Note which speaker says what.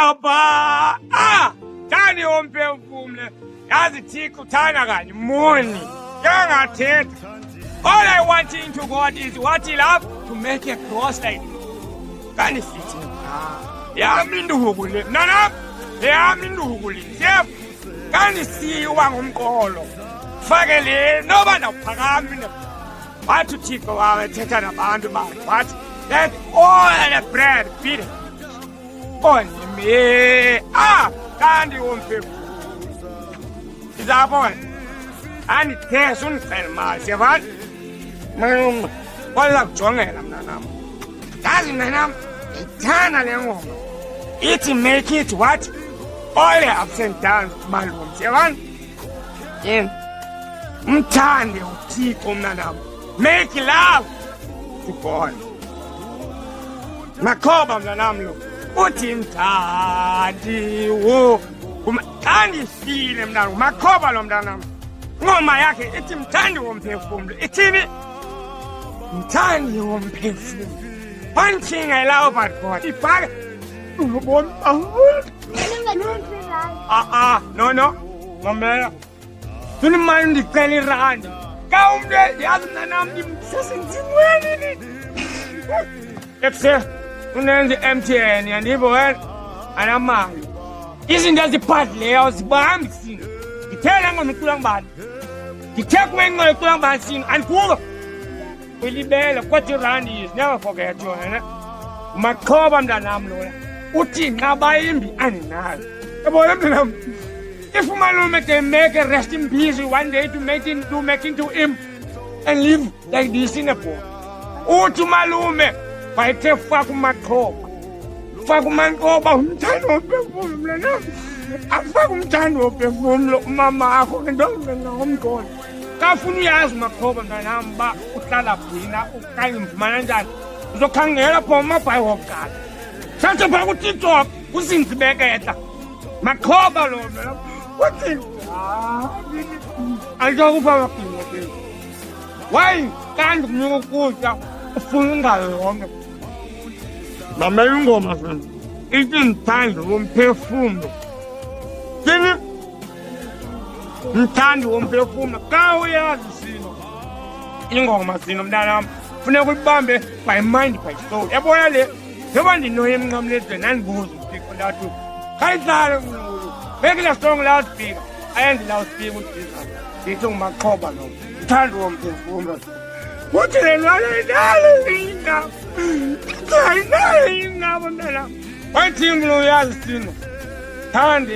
Speaker 1: Taba! Tani umphefumule. Yazi Thixo uthanda kanye muni. Yangathetha. All I want into God is what he loves to make a cross like this. Kanti sithi yami induku le. Nana, yami induku le. Kanti siwa ngomqolo. Fake le noba nawuphakami ne. Wathi uThixo wathetha nabantu bakhe wathi let all the bread be on me. Kanti umphefumule. Izabona. Andithe sundicela imali siyabona. Kwala kujongela mnanam. Yazi mnanam, ngithanda le ngoma. Ithi make it what? All the ups and downs malume. Siyabona? Yini? Mthande uThixo mnanam. Make love to God. Makhoba mnanam lo. Uthi mthandi wo. Kandifile mnanam. Makhoba lo mnanam. Ngoma yakhe ithi mthandi womphefumulo. Ithini? Mthandi womphefumulo. One thing I love about God. Ibhaka. No. Mamela. Tunimani ndicela irandi. Ka umntu yazi mnanam ndimsesenzimweni. Ekuse unenze MTN yandibo wena anamali. Izinto ezibhadleyo zibahambisile. Ngithela ngoma icula ngibani. Ngithe kuwe ingoma icula ngibani sini andikuva. Uyilibele kodwa irandi is never forget yona. Makhoba mntanam lona. Uthi nxa bayimbi andinayo. Yabona mntanam. If malume can make a resting peace one day to make into him and live like this in a poor. Uthi malume bayithe faka umakhoba. Faka umakhoba umthando womphefumulo mntanam. Afaka umthando womphefumulo umama akho ngendonga ngomgqondo. Kafuna uyazi umakhoba mntanam ba uhlala phina ukanye mfumana njani. Uzokhangela pho amabhayi wokugada. Sathe phaa kuTikTok uzinzibeketha. Makhoba lo mntanam. Uthi andizokupha amabhinqa ke. Why kanti kunyuka ukutya ufuna ingayonke. Mamela ingoma sena. Ithi mthandi womphefumulo. Thini? Mthandi womphefumulo. Ka uyazi sino. Ingoma sino mntanam. Funeka uyibambe by mind by soul. Yabona le. Njengoba ndinoye emnqamlezweni andibuze uThixo ndathi khayidlale uNkulunkulu. Make the strong loudspeaker. And the loudspeaker with Jesus. It's on my cover now. Turn on the woman. What is it? What thing will you ask? Turn the